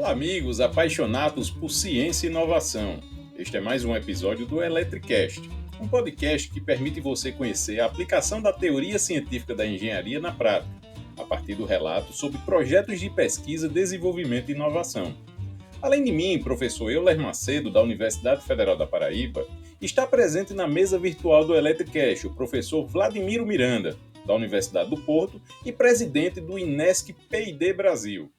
Olá, amigos apaixonados por ciência e inovação. Este é mais um episódio do Eletricast, um podcast que permite você conhecer a aplicação da teoria científica da engenharia na prática, a partir do relato sobre projetos de pesquisa, desenvolvimento e inovação. Além de mim, professor Euler Macedo, da Universidade Federal da Paraíba, está presente na mesa virtual do Eletricast o professor Vladimiro Miranda, da Universidade do Porto e presidente do INESC P&D Brasil.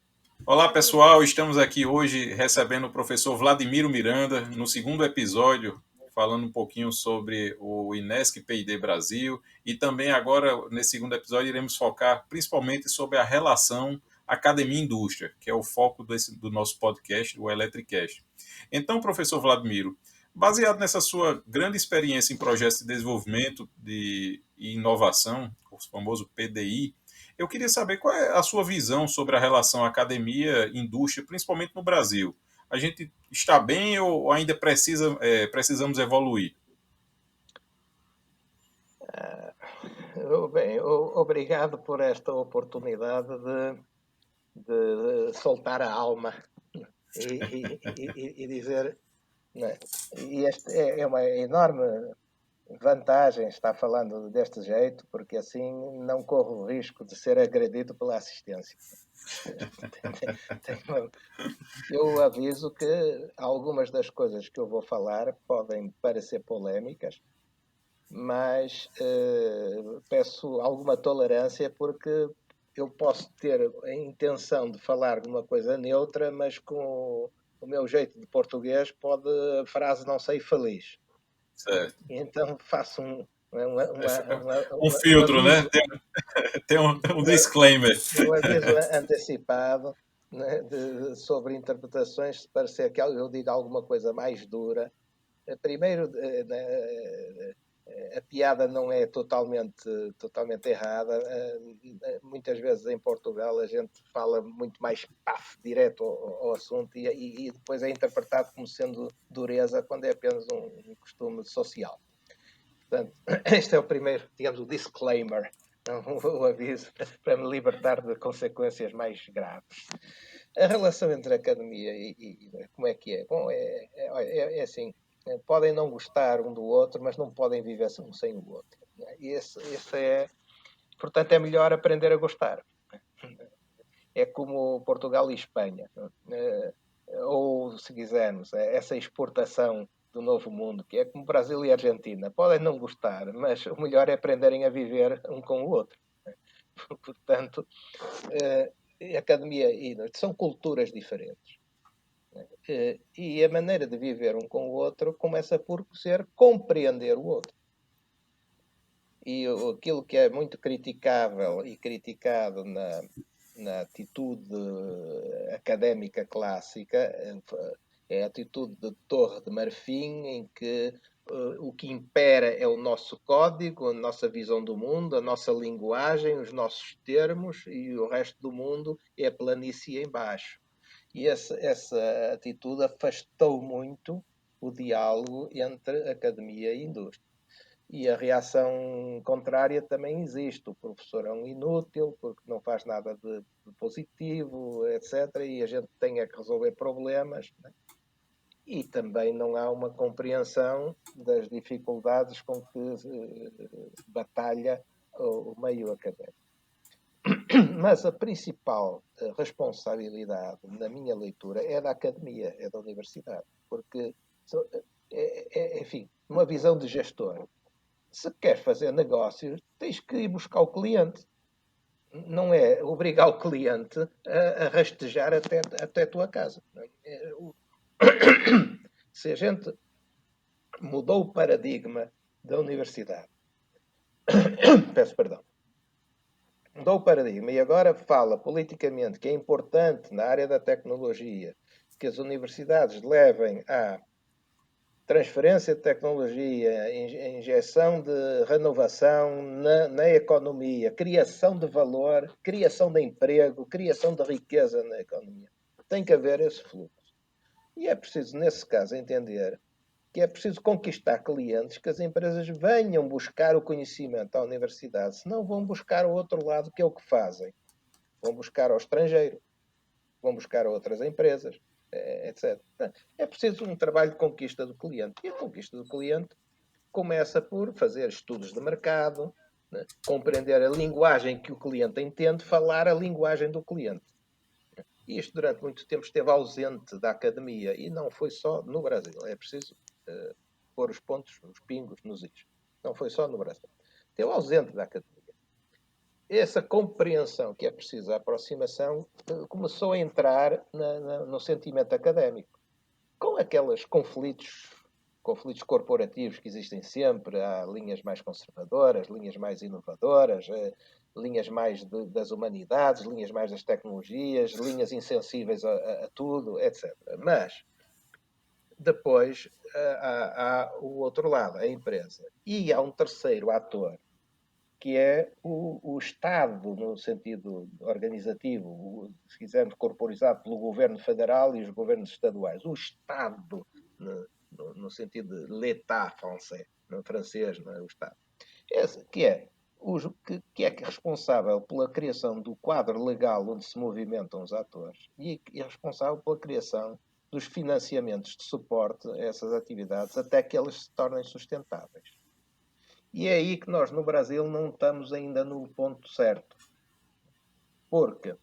Olá pessoal, estamos aqui hoje recebendo o professor Vladimiro Miranda no segundo episódio, falando um pouquinho sobre o INESC P&D Brasil e também agora, nesse segundo episódio, iremos focar principalmente sobre a relação academia-indústria, que é o foco do nosso podcast, o Eletricast. Então, professor Vladimiro, baseado nessa sua grande experiência em projetos de desenvolvimento e inovação, o famoso PDI, eu queria saber qual é a sua visão sobre a relação academia-indústria, principalmente no Brasil. A gente está bem ou ainda precisamos evoluir? Bem, obrigado por esta oportunidade de soltar a alma e dizer. Não é? E esta é uma enorme vantagem estar falando deste jeito, porque assim não corro o risco de ser agredido pela assistência. Eu aviso que algumas das coisas que eu vou falar podem parecer polémicas, mas peço alguma tolerância porque eu posso ter a intenção de falar de uma coisa neutra, mas com o meu jeito de português pode a frase não ser feliz. Certo. Então faço um filtro, aviso, né? Tem um disclaimer. um aviso antecipado, né, sobre interpretações, se parecer que eu diga alguma coisa mais dura. Primeiro, a piada não é totalmente errada. Muitas vezes em Portugal a gente fala muito mais direto ao assunto e depois é interpretado como sendo dureza quando é apenas um costume social. Portanto, este é o primeiro, digamos, o disclaimer, o aviso para me libertar de consequências mais graves. A relação entre a academia e como é que é? Bom, é assim, podem não gostar um do outro, mas não podem viver um sem o outro. E esse é, portanto, é melhor aprender a gostar. É como Portugal e Espanha, ou, se quisermos, essa exportação do novo mundo, que é como Brasil e Argentina. Podem não gostar, mas o melhor é aprenderem a viver um com o outro. Portanto, academia e são culturas diferentes. E a maneira de viver um com o outro começa por ser compreender o outro. E aquilo que é muito criticável e criticado na atitude académica clássica é a atitude de Torre de Marfim, em que o que impera é o nosso código, a nossa visão do mundo, a nossa linguagem, os nossos termos, e o resto do mundo é planície em baixo. E essa atitude afastou muito o diálogo entre academia e indústria. E a reação contrária também existe. O professor é um inútil, porque não faz nada de positivo, etc. E a gente tem que resolver problemas. Né? E também não há uma compreensão das dificuldades com que batalha o meio académico. Mas a principal responsabilidade, na minha leitura, é da academia, é da universidade. Porque, enfim, uma visão de gestor. Se queres fazer negócios, tens que ir buscar o cliente. Não é obrigar o cliente a rastejar até a tua casa. Se a gente mudou o paradigma da universidade, peço perdão, mudou o paradigma e agora fala politicamente que é importante na área da tecnologia que as universidades levem à transferência de tecnologia, injeção de renovação na economia, criação de valor, criação de emprego, criação de riqueza na economia. Tem que haver esse fluxo. E é preciso, nesse caso, entender que é preciso conquistar clientes, que as empresas venham buscar o conhecimento à universidade, senão vão buscar ao outro lado, que é o que fazem. Vão buscar ao estrangeiro. vão buscar a outras empresas, etc. É preciso um trabalho de conquista do cliente. E a conquista do cliente começa por fazer estudos de mercado, né? Compreender a linguagem que o cliente entende, falar a linguagem do cliente. E isto durante muito tempo esteve ausente da academia, e não foi só no Brasil. É preciso pôr os pontos, os pingos nos is. Não foi só no Brasil. Esteve ausente da academia. Essa compreensão que é preciso, a aproximação, começou a entrar no sentimento académico. Com aqueles conflitos corporativos que existem sempre, há linhas mais conservadoras, linhas mais inovadoras, linhas mais das humanidades, linhas mais das tecnologias, linhas insensíveis a tudo, etc. Mas depois há o outro lado, a empresa. E há um terceiro ator, que é o Estado, no sentido organizativo, se quisermos, corporizado pelo governo federal e os governos estaduais. O Estado, no sentido de l'État français, no francês, não é? O Estado. Esse, que é responsável pela criação do quadro legal onde se movimentam os atores e é responsável pela criação dos financiamentos de suporte a essas atividades até que elas se tornem sustentáveis. E é aí que nós, no Brasil, não estamos ainda no ponto certo. Porque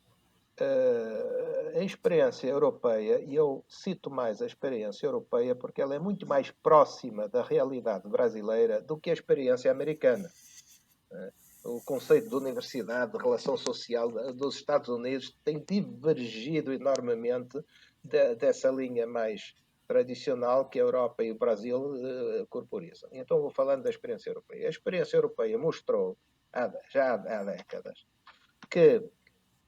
a experiência europeia, e eu cito mais a experiência europeia porque ela é muito mais próxima da realidade brasileira do que a experiência americana. O conceito de universidade, de relação social dos Estados Unidos tem divergido enormemente dessa linha mais tradicional que a Europa e o Brasil corporizam. Então vou falando da experiência europeia. A experiência europeia mostrou, já há décadas, que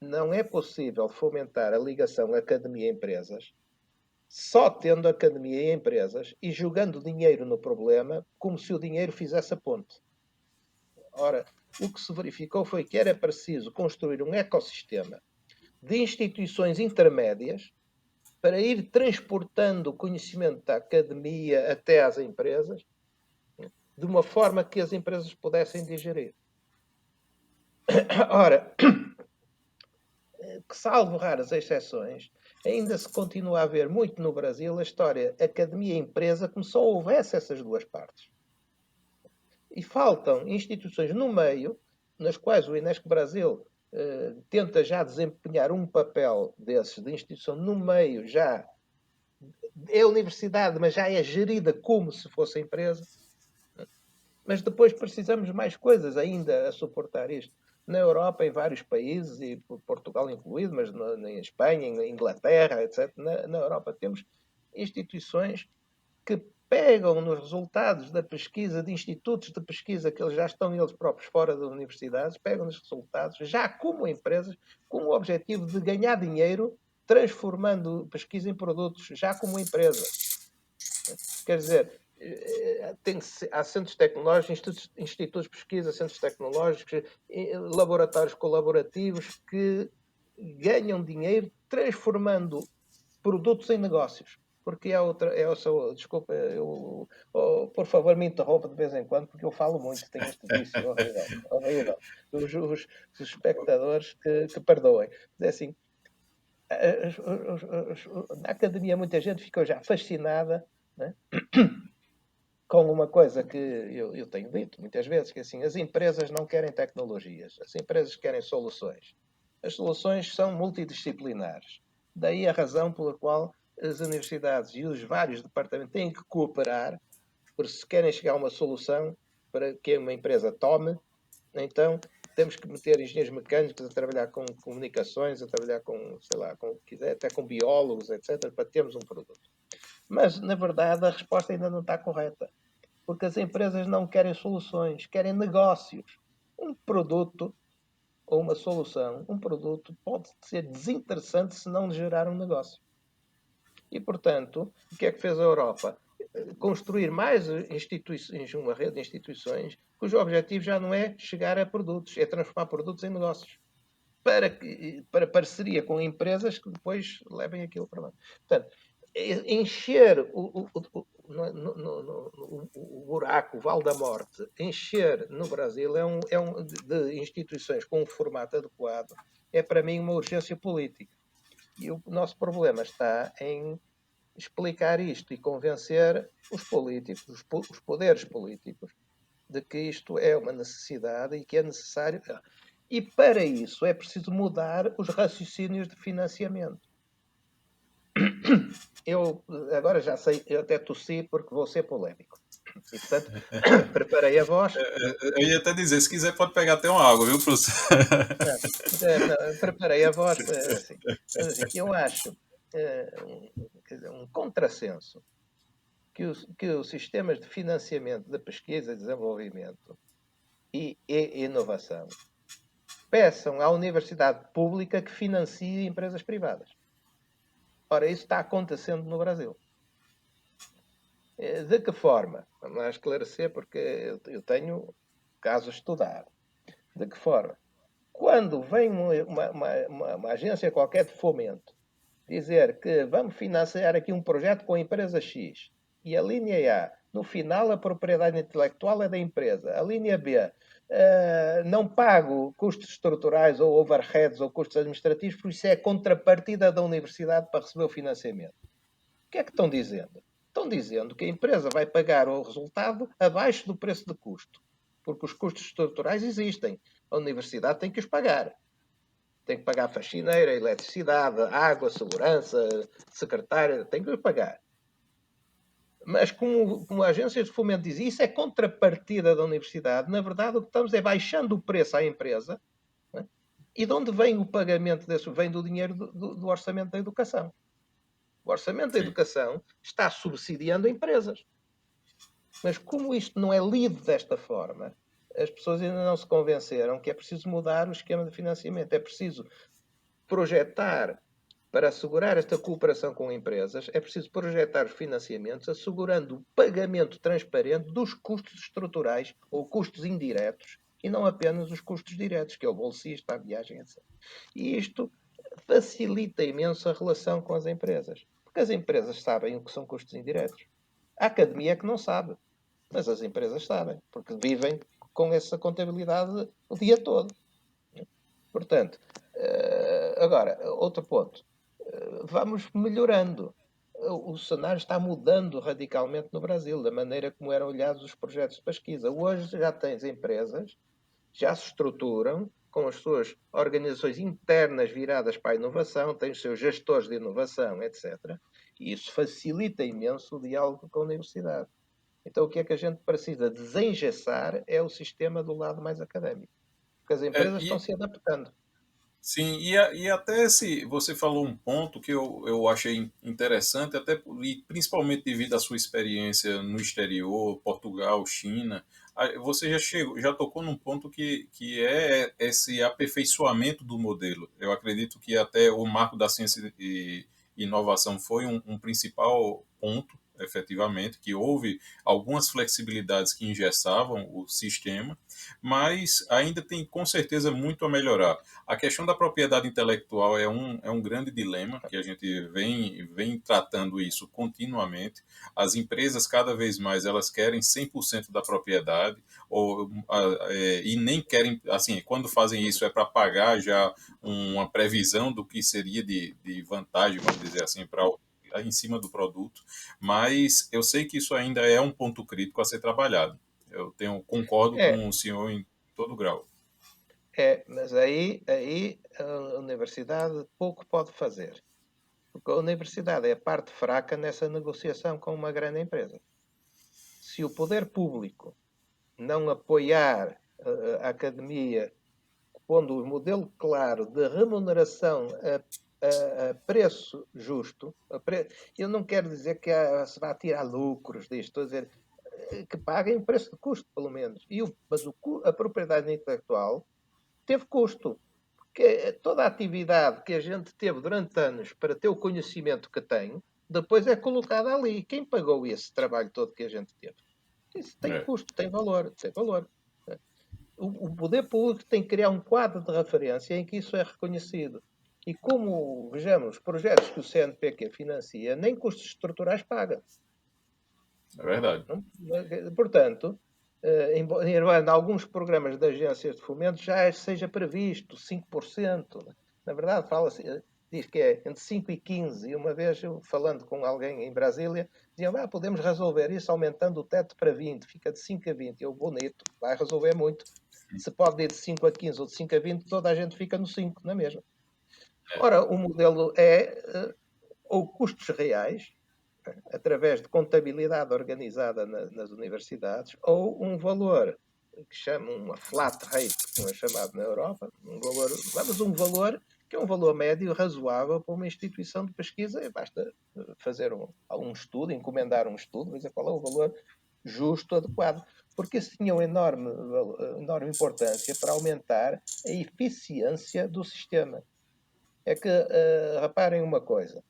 não é possível fomentar a ligação academia-empresas só tendo academia e empresas e jogando dinheiro no problema como se o dinheiro fizesse a ponte. Ora, o que se verificou foi que era preciso construir um ecossistema de instituições intermédias para ir transportando o conhecimento da academia até às empresas, de uma forma que as empresas pudessem digerir. Ora, que salvo raras exceções, ainda se continua a ver muito no Brasil a história academia-empresa como só houvesse essas duas partes. E faltam instituições no meio, nas quais o Inesco Brasil tenta já desempenhar um papel desses, de instituição no meio, já é universidade, mas já é gerida como se fosse empresa. Mas depois precisamos de mais coisas ainda a suportar isto. Na Europa, em vários países, e Portugal incluído, mas em Espanha, em Inglaterra, etc., na Europa temos instituições que pegam nos resultados da pesquisa, de institutos de pesquisa que eles já estão eles próprios fora das universidades, pegam nos resultados, já como empresas, com o objetivo de ganhar dinheiro, transformando pesquisa em produtos, já como empresa. Quer dizer, há centros tecnológicos, institutos de pesquisa, centros tecnológicos, laboratórios colaborativos que ganham dinheiro transformando produtos em negócios. Porque há outra, desculpa, por favor me interrompa de vez em quando, porque eu falo muito, tenho este vício horrível. Os espectadores que perdoem. Mas é assim, na academia muita gente ficou já fascinada, né, com uma coisa que eu tenho dito muitas vezes, que assim, as empresas não querem tecnologias, as empresas querem soluções. As soluções são multidisciplinares. Daí a razão pela qual as universidades e os vários departamentos têm que cooperar, porque se querem chegar a uma solução para que uma empresa tome, então temos que meter engenheiros mecânicos a trabalhar com comunicações, a trabalhar com, sei lá, com o que quiser, até com biólogos, etc., para termos um produto. Mas, na verdade, a resposta ainda não está correta. Porque as empresas não querem soluções, querem negócios. Um produto ou uma solução, um produto pode ser desinteressante se não gerar um negócio. E, portanto, o que é que fez a Europa? Construir mais instituições, uma rede de instituições, cujo objetivo já não é chegar a produtos, é transformar produtos em negócios. Para parceria com empresas que depois levem aquilo para lá. Portanto, encher o buraco, o vale da morte, encher no Brasil de instituições com um formato adequado, é para mim uma urgência política. E o nosso problema está em explicar isto e convencer os políticos, os poderes políticos, de que isto é uma necessidade e que é necessário. E para isso é preciso mudar os raciocínios de financiamento. Eu agora já sei, eu até tossi porque vou ser polémico. E portanto, preparei a voz. Eu ia até dizer, se quiser pode pegar até uma água, viu, professor? Não, não, preparei a voz. Assim, mas, assim, eu acho um contrassenso que os sistemas de financiamento de pesquisa e desenvolvimento e inovação peçam à universidade pública que financie empresas privadas. Ora, isso está acontecendo no Brasil. De que forma? Vamos lá esclarecer, porque eu tenho caso a estudar. De que forma? Quando vem uma agência qualquer de fomento dizer que vamos financiar aqui um projeto com a empresa X e a linha A, no final a propriedade intelectual é da empresa, a linha B, não pago custos estruturais ou overheads ou custos administrativos, por isso é a contrapartida da universidade para receber o financiamento. O que é que estão dizendo? Estão dizendo que a empresa vai pagar o resultado abaixo do preço de custo, porque os custos estruturais existem. A universidade tem que os pagar. Tem que pagar faxineira, eletricidade, água, segurança, secretária, tem que os pagar. Mas como a agência de fomento diz, isso é contrapartida da universidade. Na verdade, o que estamos é baixando o preço à empresa. Né? E de onde vem o pagamento desse? Vem do dinheiro do orçamento da educação. O orçamento da Sim. educação está subsidiando empresas. Mas como isto não é lido desta forma, as pessoas ainda não se convenceram que é preciso mudar o esquema de financiamento. É preciso projetar, para assegurar esta cooperação com empresas, é preciso projetar os financiamentos assegurando o pagamento transparente dos custos estruturais ou custos indiretos e não apenas os custos diretos, que é o bolsista, a viagem, etc. E isto facilita imenso a relação com as empresas, porque as empresas sabem o que são custos indiretos. A academia é que não sabe, mas as empresas sabem, porque vivem com essa contabilidade o dia todo. Portanto, agora, outro ponto. Vamos melhorando. O cenário está mudando radicalmente no Brasil, da maneira como eram olhados os projetos de pesquisa. Hoje já tens empresas, já se estruturam com as suas organizações internas viradas para a inovação, têm os seus gestores de inovação, etc. E isso facilita imenso o diálogo com a universidade. Então, o que é que a gente precisa desengessar é o sistema do lado mais académico. Porque as É, empresas estão e, se adaptando. sim, e até se você falou um ponto que eu achei interessante, até e principalmente devido à sua experiência no exterior, Portugal, China, você já tocou num ponto que é esse aperfeiçoamento do modelo. Eu acredito que até o marco da ciência e inovação foi um principal ponto, efetivamente, que houve algumas flexibilidades que engessavam o sistema, mas ainda tem com certeza muito a melhorar. A questão da propriedade intelectual é um grande dilema que a gente vem tratando isso continuamente. As empresas, cada vez mais, elas querem 100% da propriedade e nem querem, assim, quando fazem isso é para pagar já uma previsão do que seria de vantagem, vamos dizer assim, para em cima do produto, mas eu sei que isso ainda é um ponto crítico a ser trabalhado. Concordo É, com o senhor em todo grau. mas aí a universidade pouco pode fazer. Porque a universidade é a parte fraca nessa negociação com uma grande empresa. Se o poder público não apoiar a academia, pondo um modelo claro de remuneração a preço justo, eu não quero dizer que se vai tirar lucros disto, estou a dizer que paguem o preço de custo, pelo menos. Mas a propriedade intelectual teve custo. Porque toda a atividade que a gente teve durante anos para ter o conhecimento que tem, depois é colocada ali. Quem pagou esse trabalho todo que a gente teve? Isso tem É. custo, tem valor, tem valor. O poder público tem que criar um quadro de referência em que isso é reconhecido. E como, vejamos, projetos que o CNPq financia, nem custos estruturais paga. É verdade. Portanto, em alguns programas de agências de fomento já seja previsto 5%. Na verdade, fala-se diz que é entre 5 e 15. E uma vez, eu, falando com alguém em Brasília, diziam, podemos resolver isso aumentando o teto para 20, fica de 5 a 20. Eu, bonito, vai resolver muito. Se pode ir de 5 a 15 ou de 5 a 20, toda a gente fica no 5, na mesma. Ora, o modelo é ou custos reais, através de contabilidade organizada nas universidades, ou um valor que chama uma flat rate, como é chamado na Europa, um valor que é um valor médio razoável para uma instituição de pesquisa, e basta fazer um estudo, encomendar um estudo, dizer qual é o valor justo, adequado, porque isso tinha uma enorme importância para aumentar a eficiência do sistema. É que, reparem uma coisa,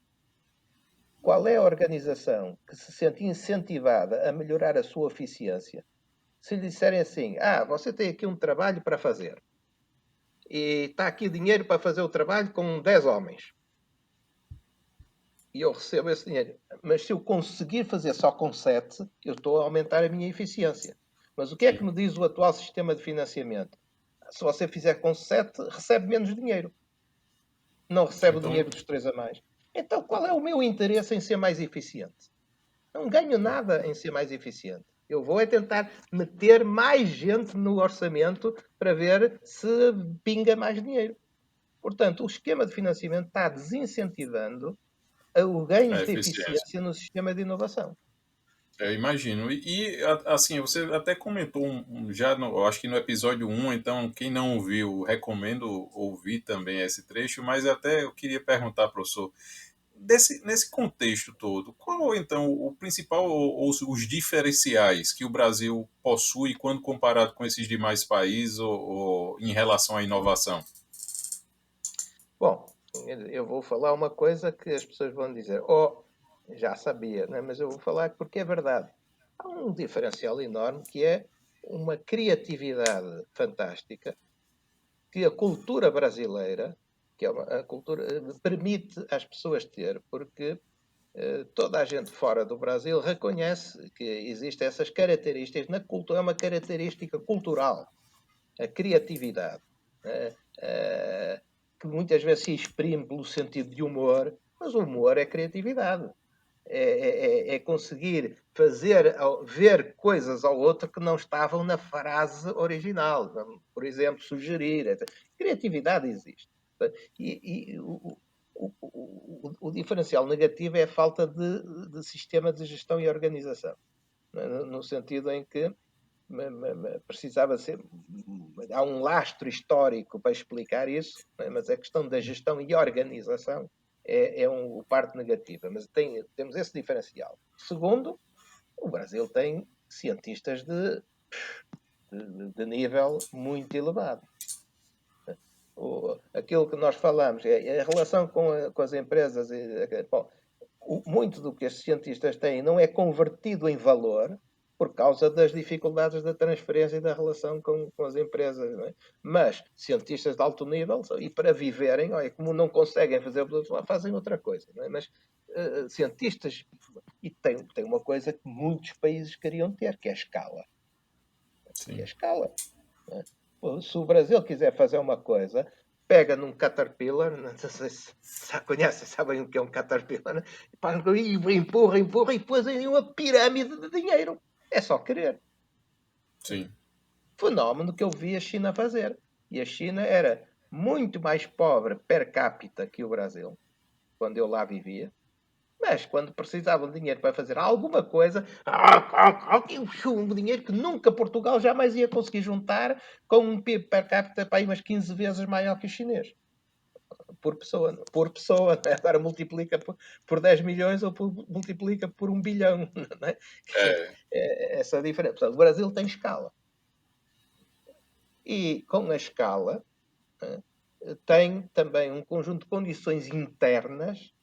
qual é a organização que se sente incentivada a melhorar a sua eficiência? Se lhe disserem assim, você tem aqui um trabalho para fazer e está aqui dinheiro para fazer o trabalho com 10 homens e eu recebo esse dinheiro, mas se eu conseguir fazer só com 7, eu estou a aumentar a minha eficiência. Mas o que é que me diz o atual sistema de financiamento? Se você fizer com 7, recebe menos dinheiro. Não recebe o Então, dinheiro dos 3 a mais. Então, qual é o meu interesse em ser mais eficiente? Não ganho nada em ser mais eficiente. Eu vou tentar meter mais gente no orçamento para ver se pinga mais dinheiro. Portanto, o esquema de financiamento está desincentivando os ganhos é de eficiência. eficiência no sistema de inovação. Eu imagino. Assim, você até comentou já, eu acho que no episódio 1, então quem não ouviu, recomendo ouvir também esse trecho, mas até eu queria perguntar, professor, nesse contexto todo, qual então o principal ou os diferenciais que o Brasil possui quando comparado com esses demais países ou em relação à inovação? Bom, eu vou falar uma coisa que as pessoas vão dizer, já sabia, né? Mas eu vou falar porque é verdade. Há um diferencial enorme que é uma criatividade fantástica que a cultura brasileira, que é a cultura, permite às pessoas ter, porque toda a gente fora do Brasil reconhece que existem essas características na cultura, é uma característica cultural, a criatividade, uh, uh, que muitas vezes se exprime pelo sentido de humor, mas o humor é criatividade. É conseguir fazer, ver coisas ao outro que não estavam na frase original. Por exemplo, sugerir. Criatividade existe. E o diferencial negativo é a falta de sistema de gestão e organização. No sentido em que precisava ser. Há um lastro histórico para explicar isso, mas a questão da gestão e organização é parte negativa. Mas temos esse diferencial. Segundo, o Brasil tem cientistas de nível muito elevado. Aquilo que nós falamos é a relação com as empresas. Bom, muito do que estes cientistas têm não é convertido em valor por causa das dificuldades da transferência e da relação com as empresas. Não é? Mas cientistas de alto nível, e para viverem, olha, como não conseguem fazer o lá, fazem outra coisa. Não é? Mas cientistas. E tem uma coisa que muitos países queriam ter, que é a escala. Que é a Sim. escala. Não é? Se o Brasil quiser fazer uma coisa, pega num Caterpillar, não sei se conhecem, sabem o que é um Caterpillar, e empurra, e depois aí uma pirâmide de dinheiro. É só querer. Sim. Fenómeno que eu vi a China fazer. E a China era muito mais pobre per capita que o Brasil, quando eu lá vivia. Mas quando precisavam de dinheiro para fazer alguma coisa, um dinheiro que nunca Portugal jamais ia conseguir juntar com um PIB per capita para aí umas 15 vezes maior que o chinês. Por pessoa. Por pessoa. Né? Agora multiplica por 10 milhões ou multiplica por 1 bilhão. Não é? É, Essa diferença. Portanto, o Brasil tem escala. E com a escala tem também um conjunto de condições internas.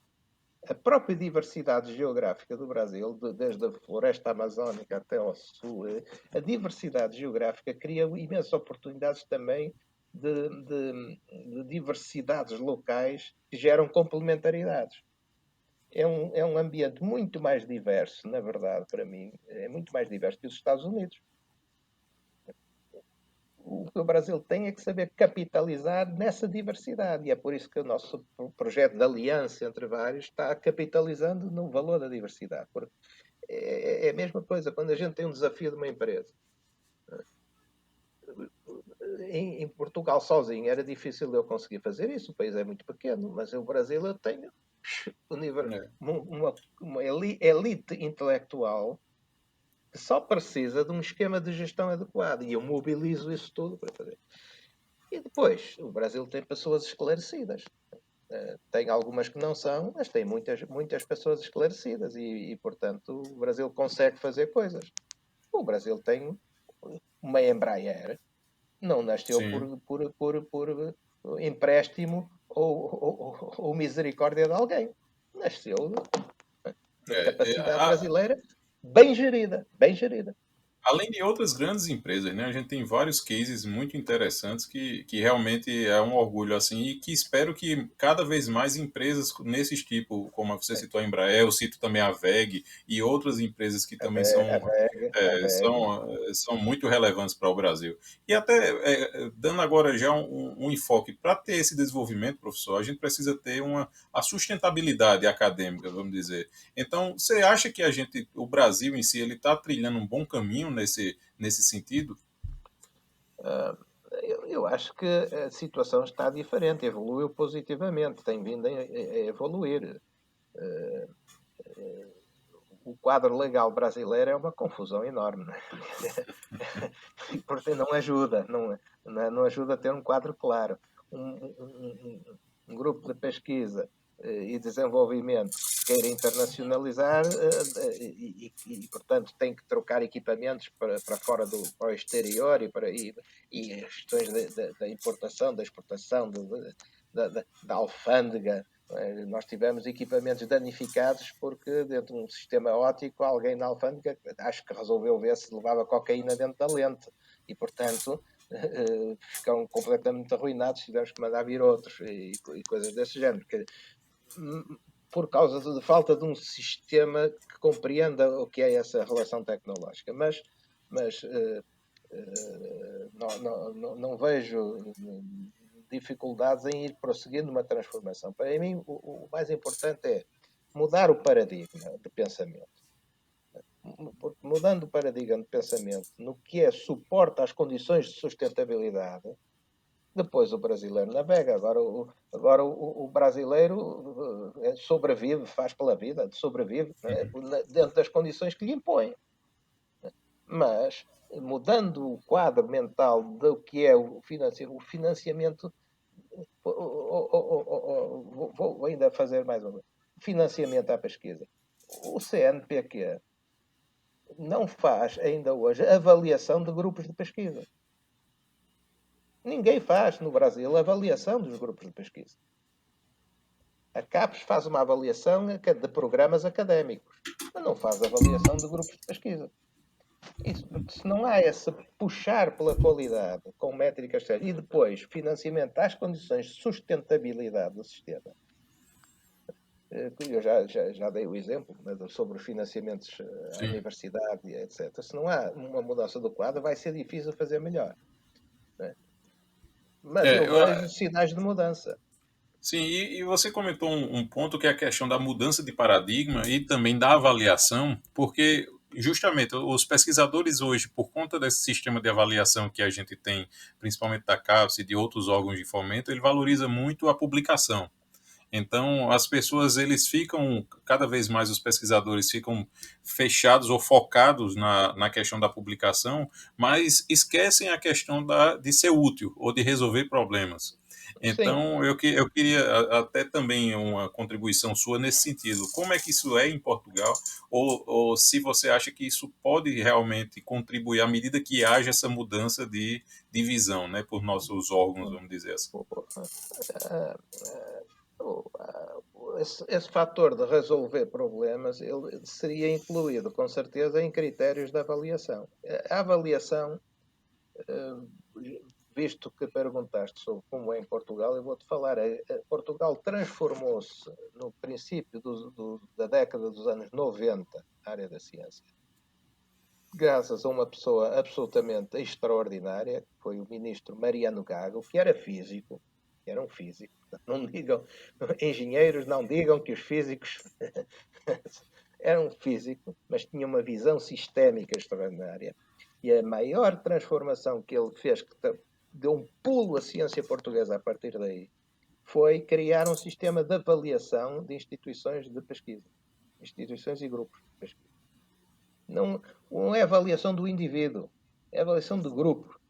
A própria diversidade geográfica do Brasil, desde a floresta amazónica até ao sul, a diversidade geográfica cria imensas oportunidades também de diversidades locais que geram complementaridades. É um ambiente muito mais diverso, na verdade, para mim, é muito mais diverso que os Estados Unidos. o que o Brasil tem é que saber capitalizar nessa diversidade. E é por isso que o nosso projeto de aliança entre vários está capitalizando no valor da diversidade. Porque é a mesma coisa quando a gente tem um desafio de uma empresa. Em Portugal sozinho era difícil eu conseguir fazer isso, o país é muito pequeno, mas o Brasil eu tenho É. uma elite intelectual que só precisa de um esquema de gestão adequado e eu mobilizo isso tudo para fazer. E depois, o Brasil tem pessoas esclarecidas. Tem algumas que não são, mas tem muitas pessoas esclarecidas e, portanto, o Brasil consegue fazer coisas. O Brasil tem uma Embraer, não nasceu Sim. por empréstimo ou misericórdia de alguém. Nasceu da É, capacidade brasileira bem gerida, bem gerida. além de outras grandes empresas, né? A gente tem vários cases muito interessantes que realmente é um orgulho, assim, e que espero que cada vez mais empresas nesse tipo, como você citou a Embraer, eu cito também a WEG e outras empresas que A também VEG, a são, VEG, a VEG. são muito relevantes para o Brasil. E até dando agora já um enfoque para ter esse desenvolvimento, professor, a gente precisa ter a sustentabilidade acadêmica, vamos dizer. Então, você acha que o Brasil em si, ele está trilhando um bom caminho nesse sentido? Uh, eu acho que a situação está diferente, evoluiu positivamente, tem vindo a evoluir. Uh, o quadro legal brasileiro é uma confusão enorme. Porque não ajuda, não ajuda a ter um quadro claro. Um grupo de pesquisa e desenvolvimento que se queira internacionalizar portanto, tem que trocar equipamentos para fora para o exterior e as questões da importação, da exportação, da alfândega. Nós tivemos equipamentos danificados porque dentro de um sistema óptico alguém na alfândega acho que resolveu ver se levava cocaína dentro da lente e portanto ficaram completamente arruinados, tivemos que mandar vir outros e coisas desse género. Por causa de falta de um sistema que compreenda o que é essa relação tecnológica. Mas não vejo dificuldades em ir prosseguindo uma transformação. Para mim, o mais importante é mudar o paradigma de pensamento. Porque mudando o paradigma de pensamento no que é suporte às condições de sustentabilidade, depois o brasileiro navega. Agora o brasileiro sobrevive, faz pela vida, sobrevive dentro das condições que lhe impõem. Mas, mudando o quadro mental do que é o financiamento, vou ainda fazer mais uma. Financiamento à pesquisa. O CNPq não faz ainda hoje avaliação de grupos de pesquisa. Ninguém faz no Brasil avaliação dos grupos de pesquisa. A CAPES faz uma avaliação de programas académicos, mas não faz avaliação de grupos de pesquisa. Isso, se não há esse puxar pela qualidade com métricas sérias e depois financiamento às condições de sustentabilidade do sistema, eu já dei o exemplo sobre os financiamentos à Sim. universidade, etc. Se não há uma mudança do quadro, vai ser difícil fazer melhor. Né? Mas É, eu vejo sinais de mudança. sim, e você comentou um ponto que é a questão da mudança de paradigma e também da avaliação, porque justamente os pesquisadores hoje, por conta desse sistema de avaliação que a gente tem, principalmente da CAPES e de outros órgãos de fomento, ele valoriza muito a publicação. Então, as pessoas, eles ficam, cada vez mais os pesquisadores ficam fechados ou focados na questão da publicação, mas esquecem a questão de ser útil ou de resolver problemas. Sim, Então, eu queria até também uma contribuição sua nesse sentido. Como é que isso é em Portugal? Ou se você acha que isso pode realmente contribuir à medida que haja essa mudança de visão, né, por nossos órgãos, vamos dizer assim. esse fator de resolver problemas ele seria incluído com certeza em critérios de avaliação. A avaliação, visto que perguntaste sobre como é em Portugal, eu vou-te falar. Portugal transformou-se no princípio da década dos anos 90, na área da ciência. graças a uma pessoa absolutamente extraordinária, que foi o ministro Mariano Gago, que era um físico. Não digam, engenheiros não digam que os físicos era um físico, mas tinha uma visão sistémica extraordinária. E a maior transformação que ele fez, que deu um pulo à ciência portuguesa a partir daí, foi criar um sistema de avaliação de instituições de pesquisa, instituições e grupos de pesquisa. Não é avaliação do indivíduo, é avaliação de grupo,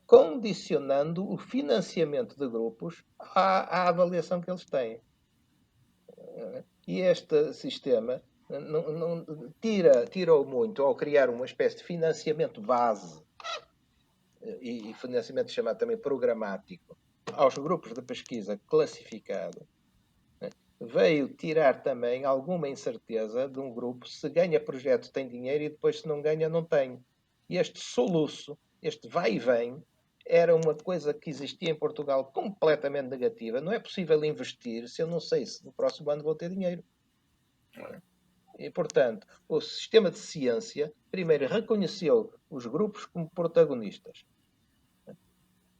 condicionando o financiamento de grupos à avaliação que eles têm. E este sistema tirou muito ao criar uma espécie de financiamento base e financiamento chamado também programático aos grupos de pesquisa classificado, veio tirar também alguma incerteza de um grupo se ganha projeto tem dinheiro e depois se não ganha não tem. E este soluço, este vai e vem, era uma coisa que existia em Portugal completamente negativa. Não é possível investir se eu não sei se no próximo ano vou ter dinheiro. E, portanto, o sistema de ciência, primeiro, reconheceu os grupos como protagonistas.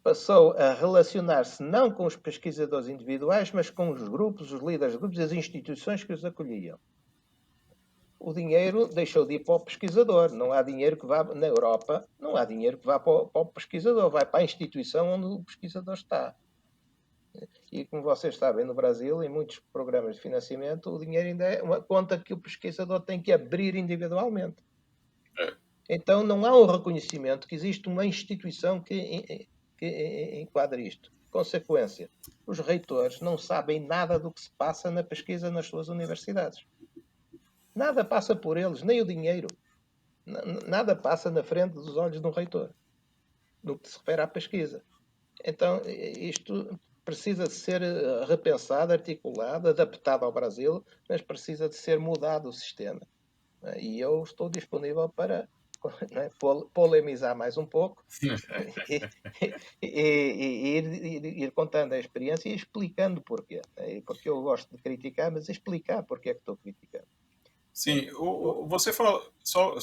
Passou a relacionar-se não com os pesquisadores individuais, mas com os grupos, os líderes de grupos e as instituições que os acolhiam. O dinheiro deixou de ir para o pesquisador. Não há dinheiro que vá na Europa, não há dinheiro que vá para o pesquisador, vai para a instituição onde o pesquisador está. E como vocês sabem, no Brasil, em muitos programas de financiamento, o dinheiro ainda é uma conta que o pesquisador tem que abrir individualmente. Então não há um reconhecimento que existe uma instituição que enquadre isto. Consequência, os reitores não sabem nada do que se passa na pesquisa nas suas universidades. Nada passa por eles, nem o dinheiro. Nada passa na frente dos olhos de um reitor, no que se refere à pesquisa. Então, isto precisa de ser repensado, articulado, adaptado ao Brasil, mas precisa de ser mudado o sistema. E eu estou disponível para polemizar mais um pouco e ir contando a experiência e explicando porquê. Porque eu gosto de criticar, mas explicar porquê é que estou criticando. Sim, você falou, só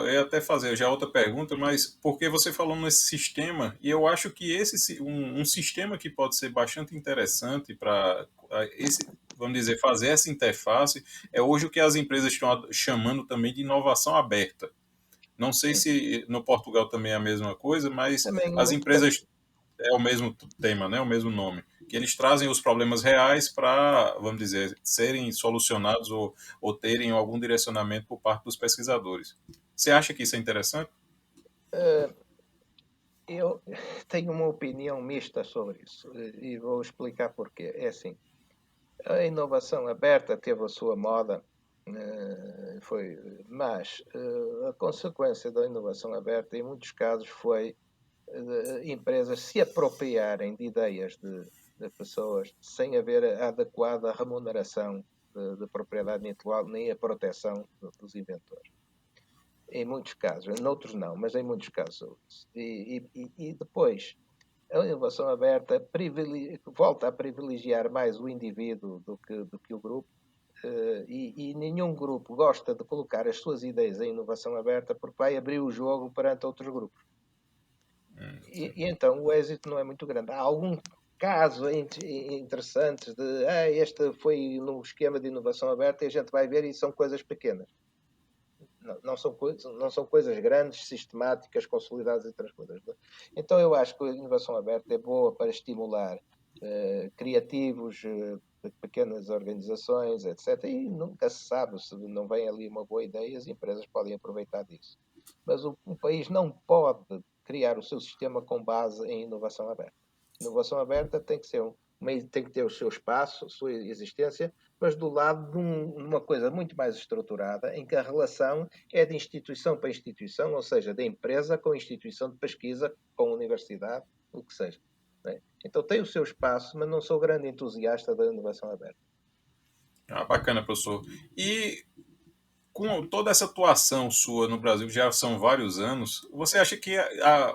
eu ia até fazer já outra pergunta, mas porque você falou nesse sistema, e eu acho que um sistema que pode ser bastante interessante para esse, vamos dizer, fazer essa interface, é hoje o que as empresas estão chamando também de inovação aberta. Não sei se no Portugal também é a mesma coisa, mas Também as muito, empresas é o mesmo tema, né? O mesmo nome. Que eles trazem os problemas reais para, vamos dizer, serem solucionados ou terem algum direcionamento por parte dos pesquisadores. Você acha que isso é interessante? eu tenho uma opinião mista sobre isso e vou explicar porquê. É assim, a inovação aberta teve a sua moda, mas a consequência da inovação aberta, em muitos casos, foi empresas se apropriarem de ideias de pessoas sem haver a adequada remuneração de propriedade intelectual nem a proteção dos inventores. Em muitos casos, em outros não, mas em muitos casos. E depois, a inovação aberta volta a privilegiar mais o indivíduo do que o grupo, e nenhum grupo gosta de colocar as suas ideias em inovação aberta porque vai abrir o jogo perante outros grupos. E então o êxito não é muito grande. Há algum caso interessantes de este foi no esquema de inovação aberta e a gente vai ver e são coisas pequenas. Não são coisas grandes, sistemáticas, consolidadas e outras coisas. Então eu acho que a inovação aberta é boa para estimular criativos, pequenas organizações, etc. E nunca se sabe se não vem ali uma boa ideia, as empresas podem aproveitar disso. Mas um país não pode criar o seu sistema com base em inovação aberta. Inovação aberta tem que ter o seu espaço, a sua existência, mas do lado de uma coisa muito mais estruturada, em que a relação é de instituição para instituição, ou seja, da empresa com instituição de pesquisa, com universidade, o que seja. Então tem o seu espaço, mas não sou grande entusiasta da inovação aberta. Bacana, professor. E com toda essa atuação sua no Brasil, já são vários anos, você acha que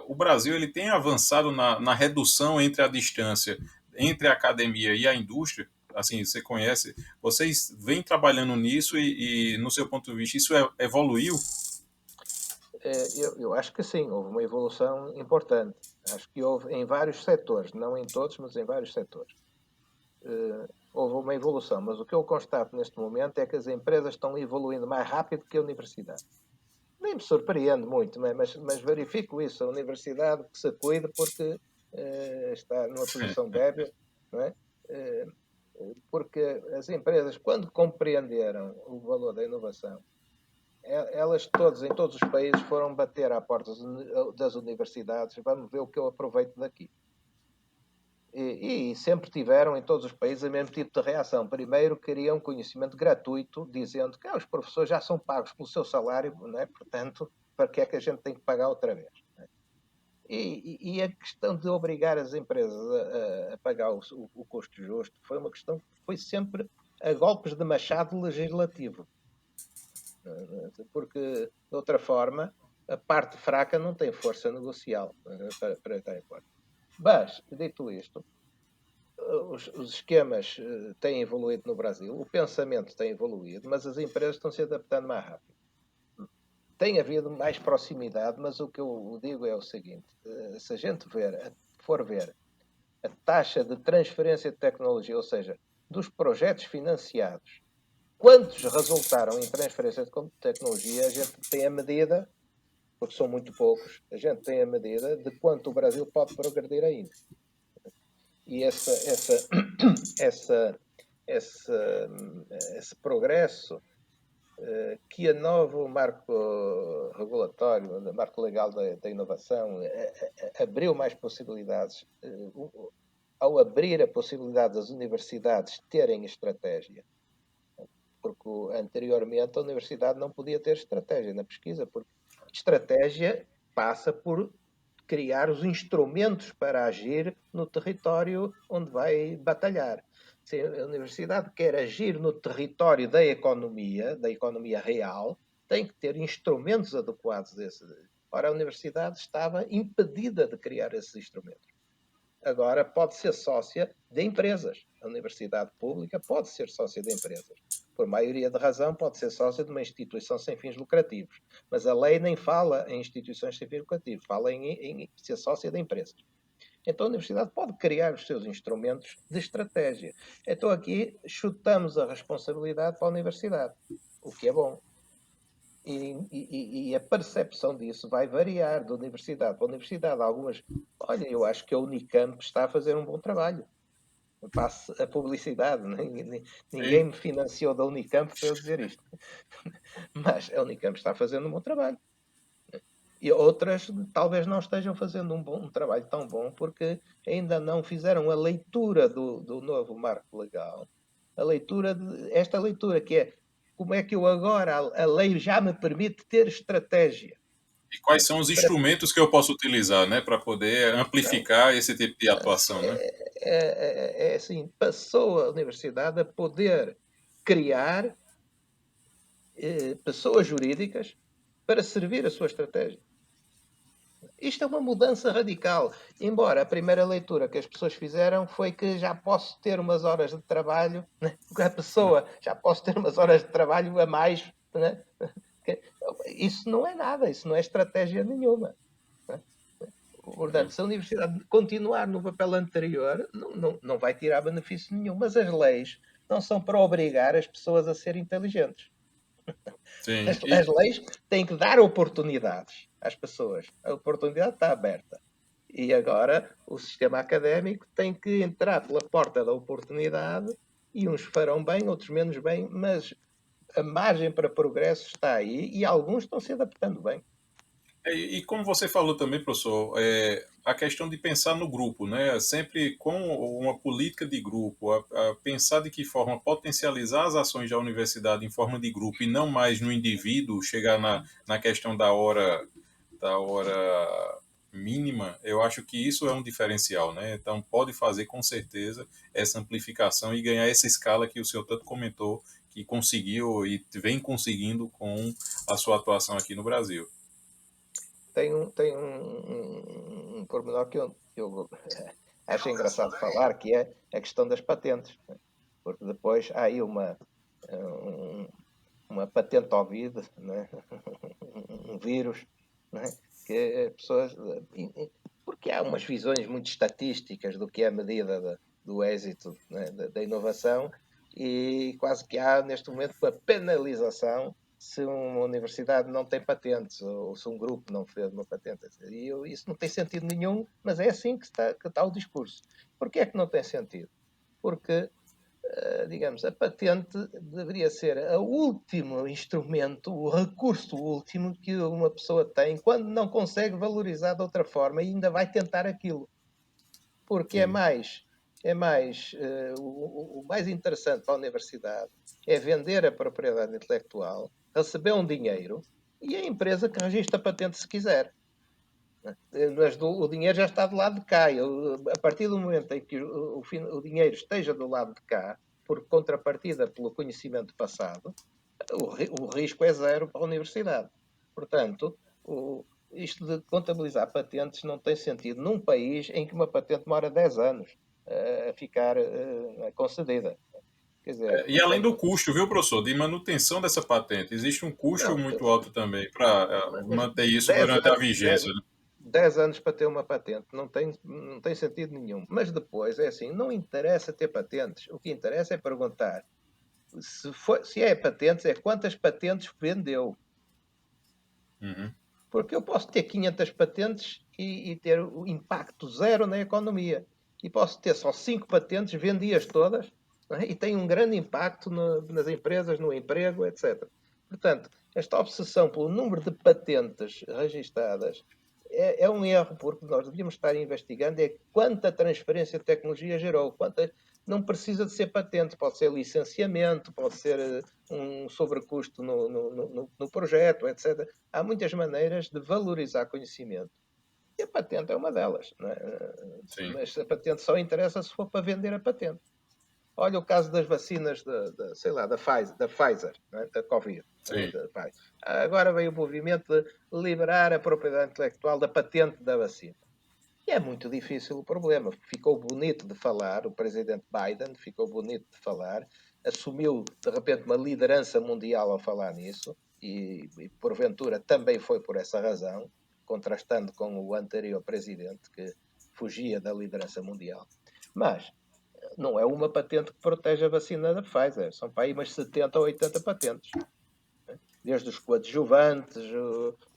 o Brasil ele tem avançado na redução entre a distância entre a academia e a indústria? Assim, você conhece, vocês vêm trabalhando nisso no seu ponto de vista, isso evoluiu? Eu acho que sim, houve uma evolução importante. Acho que houve em vários setores, não em todos, mas em vários setores. Houve uma evolução, mas o que eu constato neste momento é que as empresas estão evoluindo mais rápido que a universidade. Nem me surpreende muito, mas verifico isso. A universidade que se cuide porque está numa posição débil, não é? Porque as empresas, quando compreenderam o valor da inovação, elas todas, em todos os países, foram bater à porta das universidades. Vamos ver o que eu aproveito daqui. E sempre tiveram, em todos os países, o mesmo tipo de reação. Primeiro, queriam conhecimento gratuito, dizendo que os professores já são pagos pelo seu salário, não é? Portanto, para que é que a gente tem que pagar outra vez? E a questão de obrigar as empresas a pagar o custo justo foi uma questão que foi sempre a golpes de machado legislativo. Porque, de outra forma, a parte fraca não tem força negocial para estar em porta. Mas, dito isto, os esquemas têm evoluído no Brasil, o pensamento tem evoluído, mas as empresas estão se adaptando mais rápido. Tem havido mais proximidade, mas o que eu digo é o seguinte: se a gente for ver a taxa de transferência de tecnologia, ou seja, dos projetos financiados, quantos resultaram em transferência de tecnologia, a gente tem a medida, porque são muito poucos, a gente tem a medida de quanto o Brasil pode progredir ainda. E esse progresso que a novo marco regulatório, o marco legal da inovação, abriu mais possibilidades. Ao abrir a possibilidade das universidades terem estratégia, porque anteriormente a universidade não podia ter estratégia na pesquisa, porque estratégia passa por criar os instrumentos para agir no território onde vai batalhar. Se a universidade quer agir no território da economia real, tem que ter instrumentos adequados. Ora, a universidade estava impedida de criar esses instrumentos. Agora pode ser sócia de empresas. A universidade pública pode ser sócia de empresas. Por maioria de razão, pode ser sócia de uma instituição sem fins lucrativos. Mas a lei nem fala em instituições sem fins lucrativos, fala em ser sócia de empresas. Então a universidade pode criar os seus instrumentos de estratégia. Então aqui chutamos a responsabilidade para a universidade, o que é bom. E a percepção disso vai variar de universidade para universidade. Algumas, olha, eu acho que a Unicamp está a fazer um bom trabalho. Passe a publicidade, ninguém me financiou da Unicamp para eu dizer isto. Mas a Unicamp está fazendo um bom trabalho. E outras talvez não estejam fazendo um trabalho tão bom porque ainda não fizeram a leitura do novo marco legal. Esta leitura que é como é que eu agora, a lei já me permite ter estratégia. E quais são os instrumentos que eu posso utilizar, né, para poder amplificar esse tipo de atuação, né? É assim, passou a universidade a poder criar pessoas jurídicas para servir a sua estratégia. Isto é uma mudança radical. Embora a primeira leitura que as pessoas fizeram foi que já posso ter umas horas de trabalho, né? A pessoa já posso ter umas horas de trabalho a mais. Né? Isso não é nada, isso não é estratégia nenhuma. Né? Portanto, se a universidade continuar no papel anterior, não vai tirar benefício nenhum. Mas as leis não são para obrigar as pessoas a ser inteligentes. Sim. As leis têm que dar oportunidades às pessoas. A oportunidade está aberta. E agora o sistema académico tem que entrar pela porta da oportunidade e uns farão bem, outros menos bem, mas a margem para progresso está aí e alguns estão se adaptando bem. E como você falou também, professor, a questão de pensar no grupo, né? Sempre com uma política de grupo, a pensar de que forma potencializar as ações da universidade em forma de grupo e não mais no indivíduo, chegar na questão da hora mínima, eu acho que isso é um diferencial, né? Então pode fazer com certeza essa amplificação e ganhar essa escala que o senhor tanto comentou que conseguiu e vem conseguindo com a sua atuação aqui no Brasil. Tem um pormenor que eu acho engraçado falar, que é a questão das patentes. Porque depois há aí uma patente ao vírus, né? Um vírus não é? Que as pessoas. Porque há umas visões muito estatísticas do que é a medida do êxito, né, da inovação, e quase que há, neste momento, uma penalização se uma universidade não tem patentes ou se um grupo não fez uma patente. E isso não tem sentido nenhum, mas é assim que está o discurso. Porquê é que não tem sentido? Porque digamos, a patente deveria ser o último instrumento, o recurso último que uma pessoa tem quando não consegue valorizar de outra forma e ainda vai tentar aquilo. Porque Sim. o mais interessante para a universidade é vender a propriedade intelectual, receber um dinheiro e a empresa que registra a patente se quiser. Mas o dinheiro já está do lado de cá. A partir do momento em que o dinheiro esteja do lado de cá, por contrapartida pelo conhecimento passado, o risco é zero para a universidade. Portanto, isto de contabilizar patentes não tem sentido num país em que uma patente demora 10 anos a ficar concedida. Quer dizer, E além do custo, viu, professor, de manutenção dessa patente, existe um custo não, muito alto também para mas manter isso 10 durante a anos, vigência, né? 10 anos para ter uma patente não tem sentido nenhum. Mas depois é assim, não interessa ter patentes. O que interessa é perguntar se é patentes, é quantas patentes vendeu. Uhum. Porque eu posso ter 500 patentes e ter o impacto zero na economia. E posso ter só 5 patentes, vendi-as todas, e tem um grande impacto nas empresas, no emprego, etc. Portanto, esta obsessão pelo número de patentes registadas é um erro, porque nós devíamos estar investigando quanta transferência de tecnologia gerou, não precisa de ser patente, pode ser licenciamento, pode ser um sobrecusto no projeto, etc. Há muitas maneiras de valorizar conhecimento. E a patente é uma delas. Não é? Sim, Mas a patente só interessa se for para vender a patente. Olha o caso das vacinas sei lá, da Pfizer, é? Da Covid. sim. Agora veio o movimento de liberar a propriedade intelectual da patente da vacina. E é muito difícil o problema. Ficou bonito de falar, o presidente Biden ficou bonito de falar, assumiu de repente uma liderança mundial ao falar nisso, e porventura também foi por essa razão, contrastando com o anterior presidente que fugia da liderança mundial. Mas não é uma patente que protege a vacina da Pfizer, são para aí umas 70 ou 80 patentes. Desde os coadjuvantes,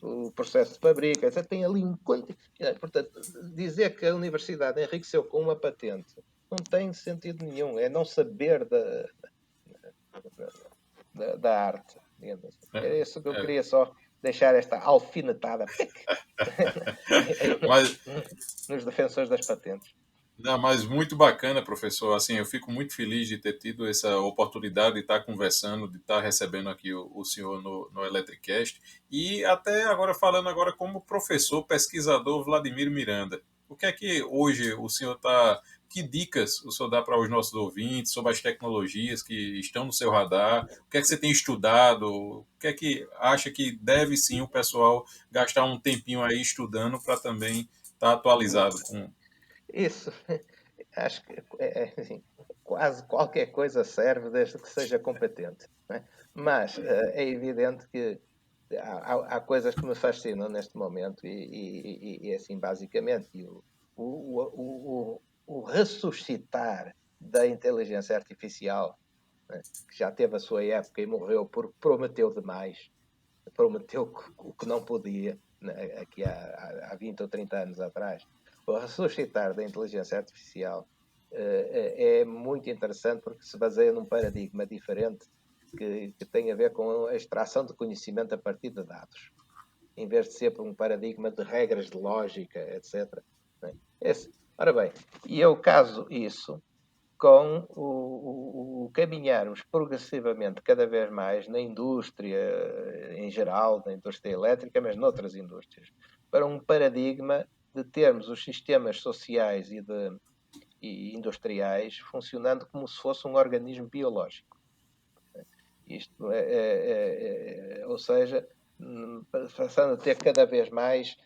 o processo de fabrica, etc. Tem ali um quanto. Portanto, dizer que a universidade enriqueceu com uma patente não tem sentido nenhum. É não saber da arte. É, É isso que eu é. queria só deixar esta alfinetada Mas, nos defensores das patentes. não, mas muito bacana, professor. Assim, eu fico muito feliz de ter tido essa oportunidade de estar conversando, de estar recebendo aqui o senhor no Electricast e até agora falando agora como professor pesquisador Vladimir Miranda. O que é que hoje o senhor está, que dicas o senhor dá para os nossos ouvintes sobre as tecnologias que estão no seu radar? O que é que você tem estudado? O que é que acha que deve sim o pessoal gastar um tempinho aí estudando para também estar atualizado com. Isso, acho que assim, quase qualquer coisa serve desde que seja competente. Não é? Mas é evidente que há coisas que me fascinam neste momento e assim, basicamente, o ressuscitar da inteligência artificial, né, que já teve a sua época e morreu porque prometeu demais, prometeu o que não podia, né, aqui há 20 ou 30 anos atrás. O ressuscitar da inteligência artificial é muito interessante porque se baseia num paradigma diferente que tem a ver com a extração de conhecimento a partir de dados, em vez de ser por um paradigma de regras de lógica, etc. Ora bem, e eu caso isso com o caminharmos progressivamente cada vez mais na indústria em geral, na indústria elétrica, mas noutras indústrias, para um paradigma de termos os sistemas sociais e industriais funcionando como se fosse um organismo biológico. Isto ou seja, passando a ter cada vez mais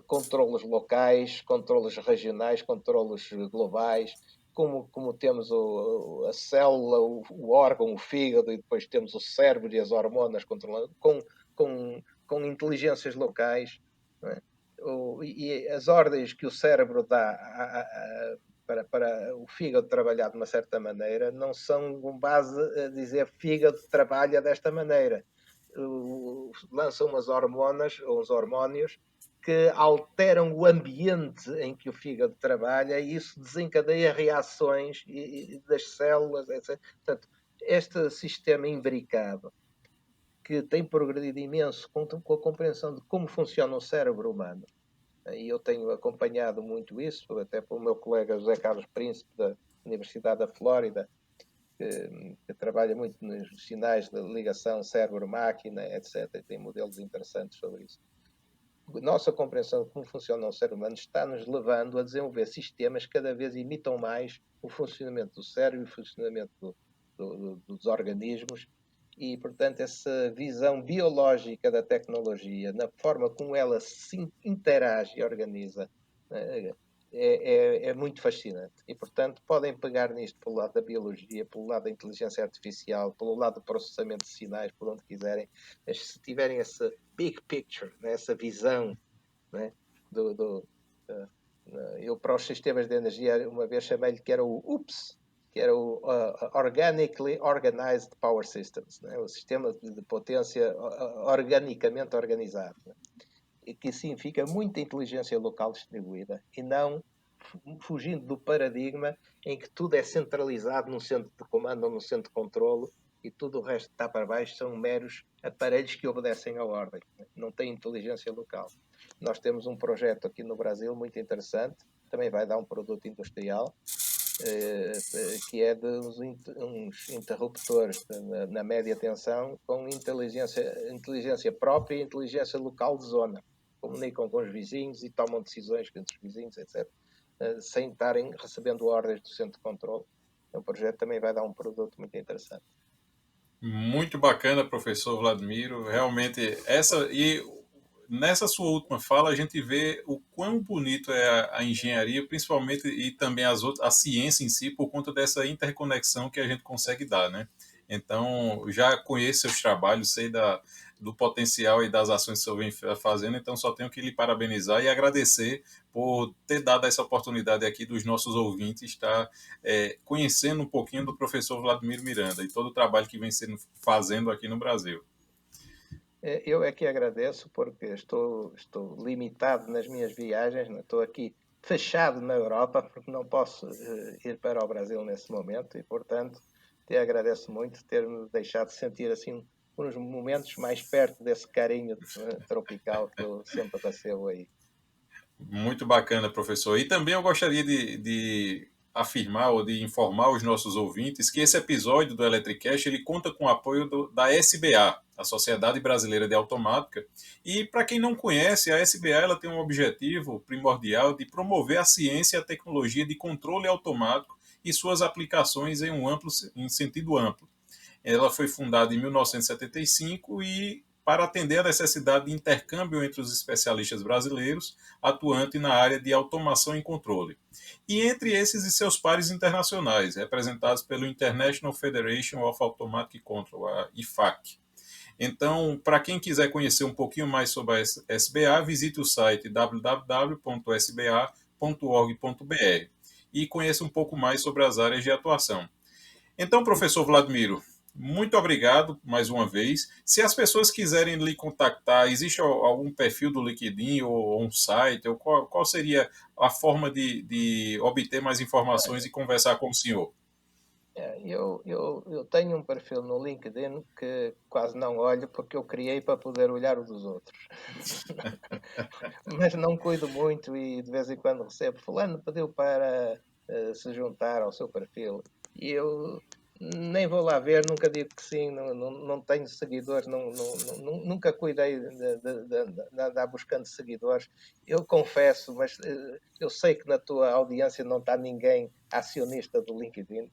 controlos locais, controlos regionais, controlos globais, como temos a célula, o órgão, o fígado, e depois temos o cérebro e as hormonas controlando, com com inteligências locais, não é? E as ordens que o cérebro dá para o fígado trabalhar de uma certa maneira não são com base a dizer fígado trabalha desta maneira. Lançam umas hormonas ou uns hormónios que alteram o ambiente em que o fígado trabalha e isso desencadeia reações das células, etc. Portanto, este sistema imbricado, que tem progredido imenso com a compreensão de como funciona o cérebro humano, e eu tenho acompanhado muito isso, até pelo meu colega José Carlos Príncipe, da Universidade da Flórida, que trabalha muito nos sinais de ligação cérebro-máquina, etc. E tem modelos interessantes sobre isso. Nossa compreensão de como funciona o cérebro humano está-nos levando a desenvolver sistemas que cada vez imitam mais o funcionamento do cérebro e o funcionamento dos organismos e, portanto, essa visão biológica da tecnologia, na forma como ela se interage e organiza, é muito fascinante. E, portanto, podem pegar nisto pelo lado da biologia, pelo lado da inteligência artificial, pelo lado do processamento de sinais, por onde quiserem. Mas se tiverem essa big picture, né, essa visão, né, eu para os sistemas de energia uma vez chamei-lhe que era o UPS, que era o Organically Organized Power Systems, né, o sistema de potência organicamente organizado, né, e que significa muita inteligência local distribuída e não fugindo do paradigma em que tudo é centralizado num centro de comando ou num centro de controlo e tudo o resto que está para baixo são meros aparelhos que obedecem à ordem, não tem inteligência local. Nós temos um projeto aqui no Brasil muito interessante, também vai dar um produto industrial, que é de uns interruptores na média tensão com inteligência própria e inteligência local de zona. Comunicam com os vizinhos e tomam decisões entre os vizinhos, etc., sem estarem recebendo ordens do centro de controle. O projeto também vai dar um produto muito interessante. Muito bacana, professor Vladimiro. Realmente, nessa sua última fala, a gente vê o quão bonito é a engenharia, principalmente, e também a ciência em si, por conta dessa interconexão que a gente consegue dar, né? Então, já conheço seus trabalhos, sei do potencial e das ações que o senhor vem fazendo, então só tenho que lhe parabenizar e agradecer por ter dado essa oportunidade aqui dos nossos ouvintes estar conhecendo um pouquinho do professor Vladimiro Miranda e todo o trabalho que vem sendo fazendo aqui no Brasil. Eu é que agradeço porque estou limitado nas minhas viagens, não? Estou aqui fechado na Europa porque não posso ir para o Brasil nesse momento e, portanto, te agradeço muito ter-me deixado sentir assim uns momentos mais perto desse carinho tropical que eu sempre recebo aí. Muito bacana, professor. E também eu gostaria de afirmar ou de informar os nossos ouvintes que esse episódio do Electricast ele conta com o apoio da SBA, a Sociedade Brasileira de Automática. E para quem não conhece, a SBA ela tem um objetivo primordial de promover a ciência e a tecnologia de controle automático e suas aplicações em sentido amplo. Ela foi fundada em 1975 e para atender a necessidade de intercâmbio entre os especialistas brasileiros atuantes na área de automação e controle. E entre esses e seus pares internacionais, representados pelo International Federation of Automatic Control, a IFAC. Então, para quem quiser conhecer um pouquinho mais sobre a SBA, visite o site www.sba.org.br e conheça um pouco mais sobre as áreas de atuação. Então, professor Vladimiro, muito obrigado mais uma vez. Se as pessoas quiserem lhe contactar, existe algum perfil do LinkedIn ou um site? Ou qual seria a forma de obter mais informações e conversar com o senhor? Eu tenho um perfil no LinkedIn que quase não olho porque eu criei para poder olhar o dos outros. Mas não cuido muito e de vez em quando recebo. Fulano pediu para se juntar ao seu perfil e eu nem vou lá ver, nunca digo que sim, não tenho seguidores, nunca cuidei de andar buscando seguidores. Eu confesso, mas eu sei que na tua audiência não está ninguém acionista do LinkedIn.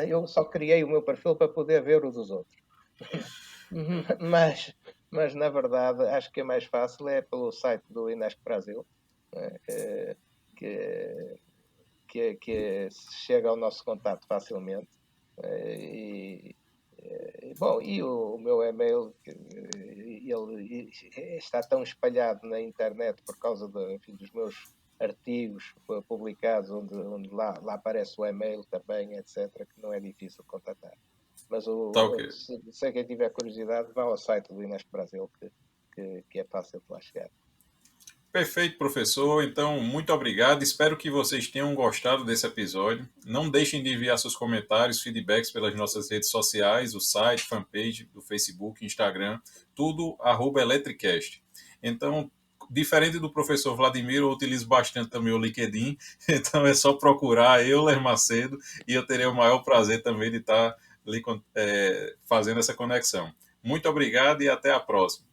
Eu só criei o meu perfil para poder ver o dos outros. mas, mas, na verdade, acho que é mais fácil é pelo site do Inesc Brasil, que chega ao nosso contato facilmente. E Bom, e o meu e-mail, ele está tão espalhado na internet por causa enfim, dos meus artigos publicados, onde lá aparece o e-mail também, etc., que não é difícil contatar. Mas Tá ok. se quem tiver curiosidade, vá ao site do Inesc Brasil, que é fácil de lá chegar. Perfeito, professor. Então, muito obrigado. Espero que vocês tenham gostado desse episódio. Não deixem de enviar seus comentários, feedbacks pelas nossas redes sociais, o site, fanpage do Facebook, Instagram, tudo @Eletricast. Então, diferente do professor Vladimir, eu utilizo bastante também o LinkedIn. Então, é só procurar Euler Macedo e eu terei o maior prazer também de estar ali, fazendo essa conexão. Muito obrigado e até a próxima.